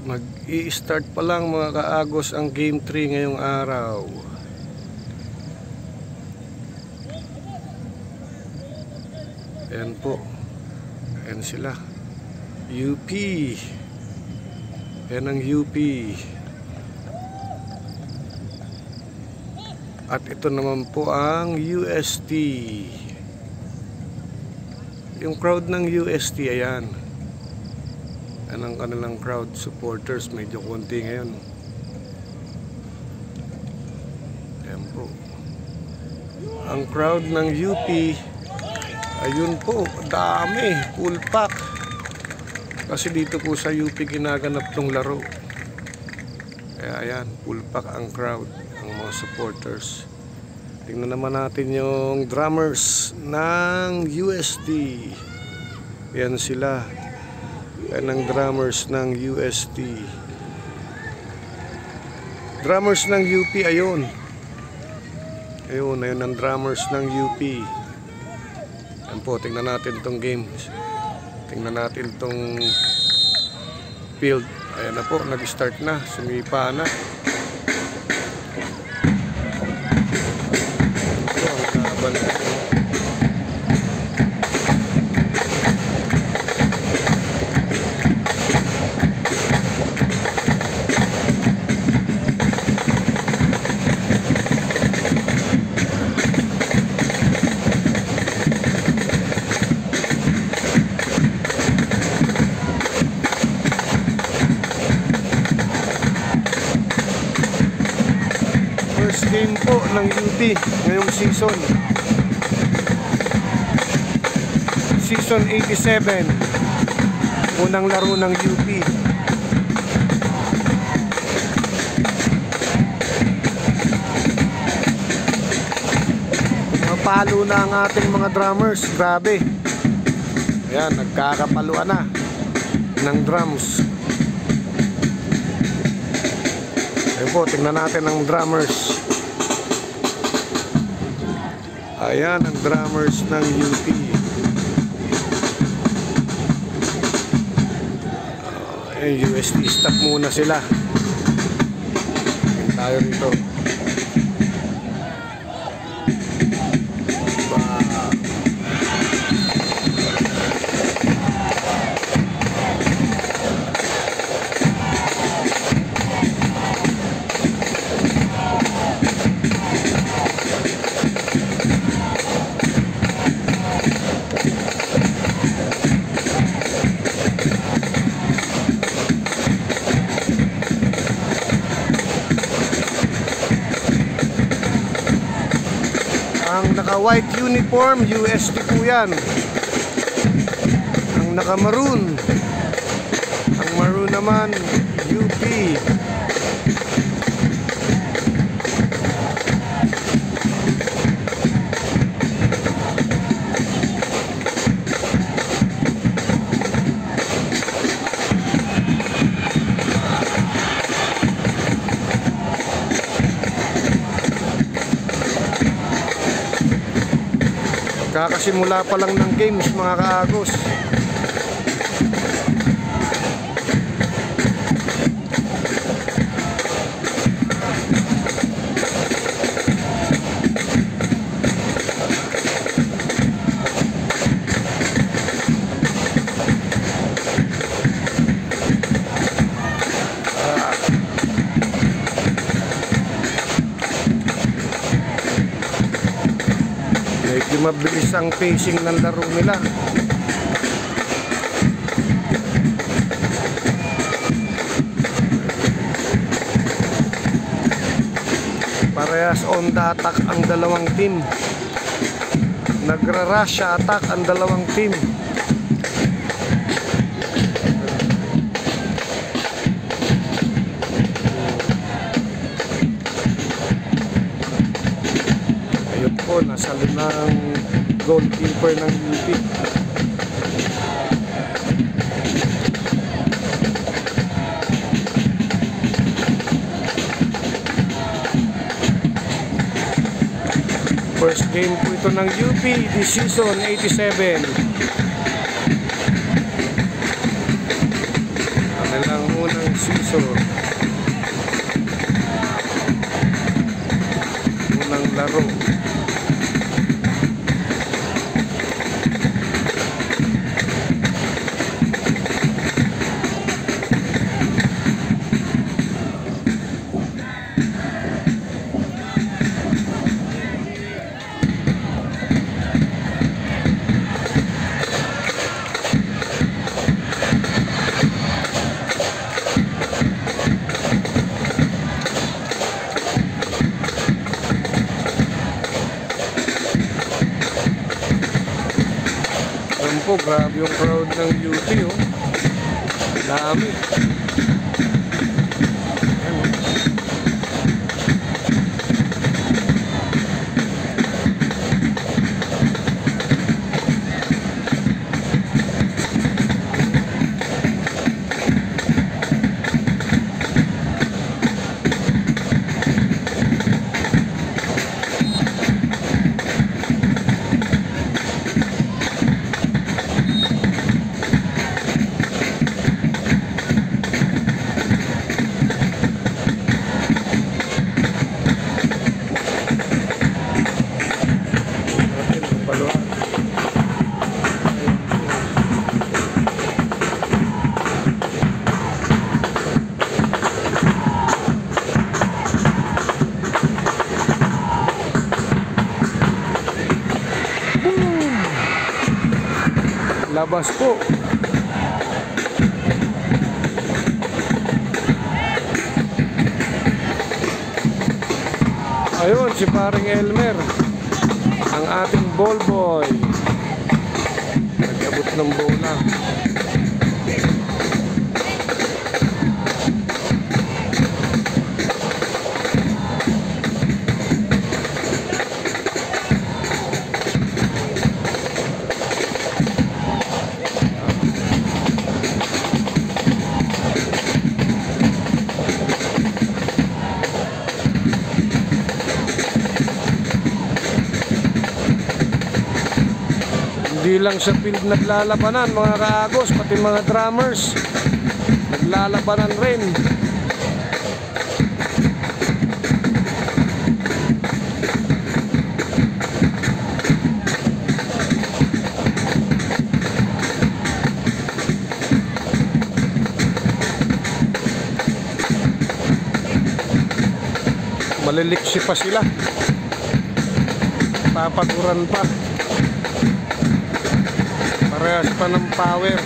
Mag-i-start pa lang mga kaagos ang Game 3 ngayong araw. Ayan po. Ayan sila. UP. Ayan ang UP. At ito naman po ang UST. Yung crowd ng UST, ayan. Yan ang kanilang crowd supporters, medyo konti ngayon. Ayan po. Ang crowd ng UP, ayun po, dami, full pack. Kasi dito po sa UP ginaganap tong laro. Kaya ayan, full pack ang crowd, ang mga supporters. Tingnan naman natin yung drummers ng UST. Ayan sila. Yan ang drummers ng UST. Drummers ng UP, ayun. Ayun ang drummers ng UP. Yan po, tingnan natin tong game. Tingnan natin tong field. Ayan na po, nag-start na. Sumipa na. Ito ang laban natin. First game po ng UP ngayong season. Season 87. Unang laro ng UP. Palo na ang ating mga drummers. Grabe. Ayan, nagkakapaluan na ng drums. Ayan po, tingnan natin ang drummers. Ayan ang drummers ng UP. Ayan, UST stop muna sila. Ayan tayo rito. Ang naka-white uniform, UST po yan. Ang naka-maroon, ang maroon naman, UP. Kakasimula pa lang ng games mga kaagos. Medyo mabilis ang pacing ng laro nila. Parehas on the attack ang dalawang team. Nagra-rush attack ang dalawang team. Po, nasa ng goalkeeper ng UP. First game po ito ng UP this season 87. Kanilang unang season. Unang laro. Po, grabe yung crowd ng UP, oh. Dami. Ayan, oh. Labas po. Ayun, si paring Elmer, ang ating ball boy. Nagkabot ng bola. Hindi lang sa field naglalabanan mga kaagos, pati mga drummers naglalabanan rin. Maliliksi pa sila, papaguran pa. Parehas pa ng power.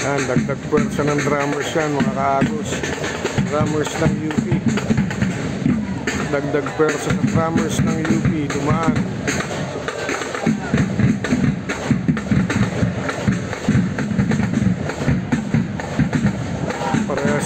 Yan, dagdag pwersa ng drummers yan mga kaagos. Drummers ng UP. Dagdag pwersa sa drummers ng UP. Dumaan.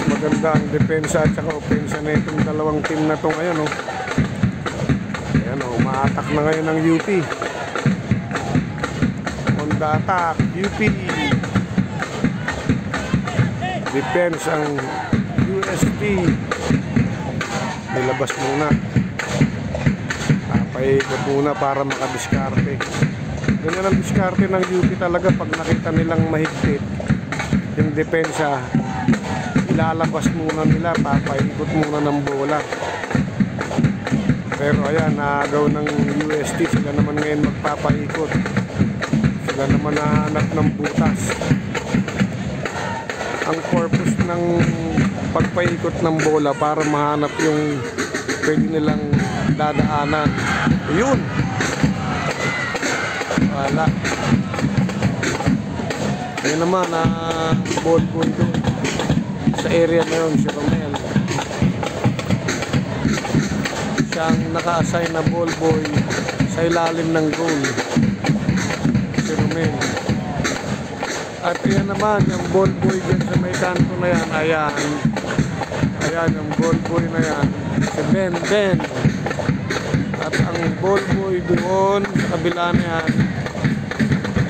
Maganda ang depensa at saka opensa na itong dalawang team na ito ngayon, oh. Ayan, oh, umaatak na ngayon ng UP. On the attack, UP. Defense ang UST. Nilabas muna. Papaikot muna para makadiskarte. Ganyan ang diskarte ng UP talaga pag nakita nilang mahigpit yung depensa. Ilalabas muna nila, papaikot muna ng bola. Pero ayan, naagaw ng UST. Sila naman ngayon magpapaikot. Sila naman nahanap ng butas. Ang purpose ng pagpaikot ng bola para mahanap yung pwede nilang dadaanan. Yun. Wala. Ayan naman, ball ball doon. Sa area na yun, si Romel. Siyang naka-assign na ball boy sa ilalim ng goal. Si Romel. At yan naman, yung ball boy dyan sa may kanto na yan. Ayan. Ayan, yung ball boy na yan. Si Ben. At ang ball boy doon sa kabila na yan,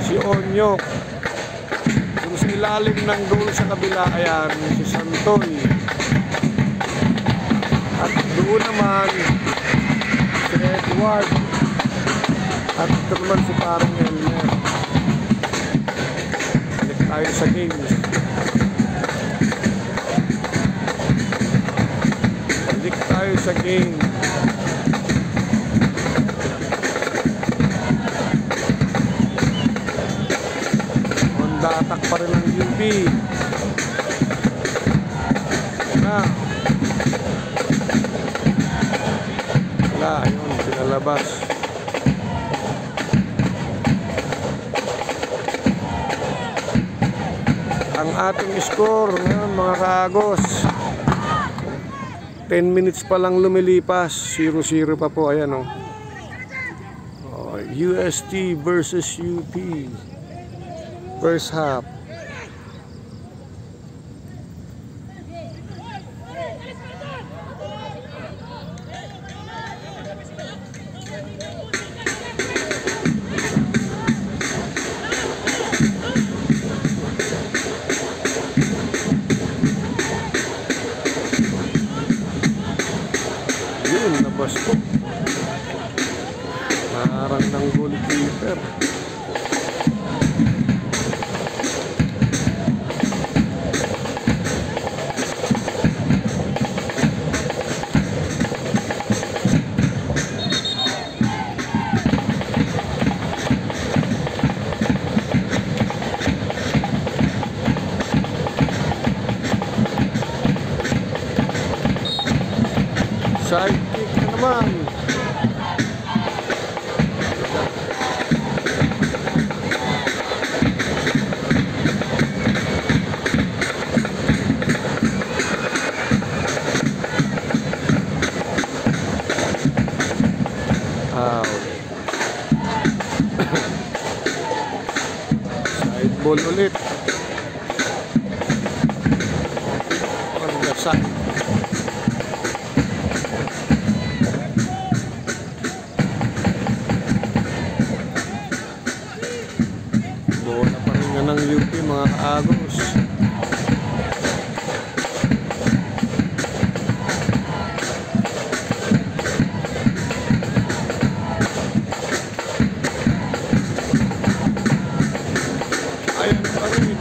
si Onyok. Sa ilalim ng goal sa kabila, ayan, si Santoy. Doon naman si Edward. At ito naman si parang Elmer. Balik tayo sa games. Balik tayo sa game. Honda attack pa rin ang UP. Na. Wala, ayun, pinalabas. Ang ating score ngayon mga kaagos, 10 minutes pa lang lumilipas, 0-0 pa po. Ayan, UST versus UP first half. Labas po. Naharang ng goalkeeper. Side kick na naman. Side ball ulit. On the side. Bola pa rin nga ng UP mga kaagos. Ayan pa rin.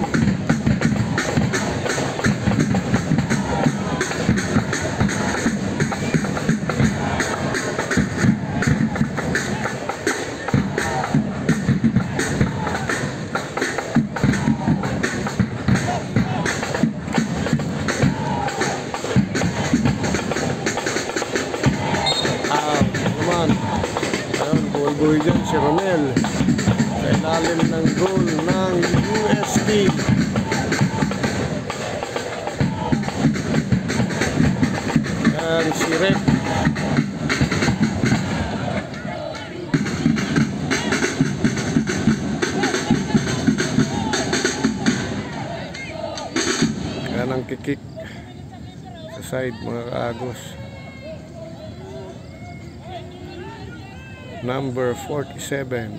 Boy dyan si Romel sa ilalim ng goal ng UST. Yan si Rep. Yan ang kikik sa side mga kaagos. Number 47.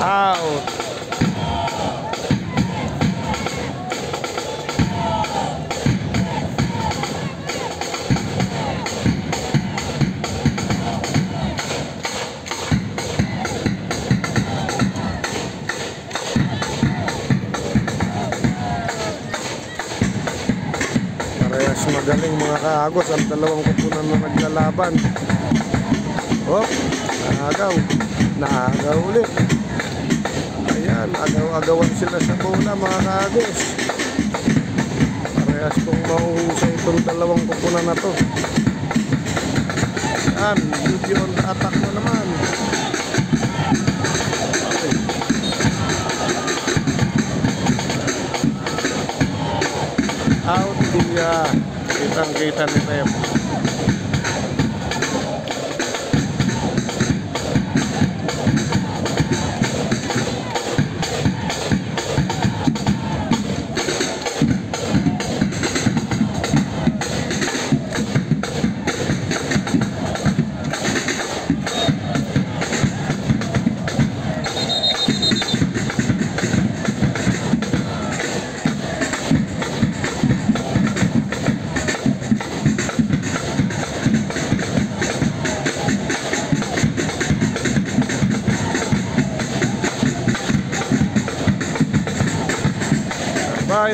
Out. Magaling mga kaagos ang dalawang kupunan na naglalaban. Naagaw ulit. Ayan, agaw-agawan sila sa bola mga kaagos. Parehas kong mahuhusay itong dalawang kupunan na to. Ayan, yun attack mo naman. Out dia. Kitang-kita ni Rep.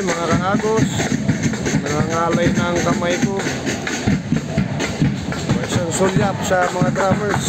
mga kaagos. Nangangalay na ang kamay ko. May isang sulyap sa mga drummers.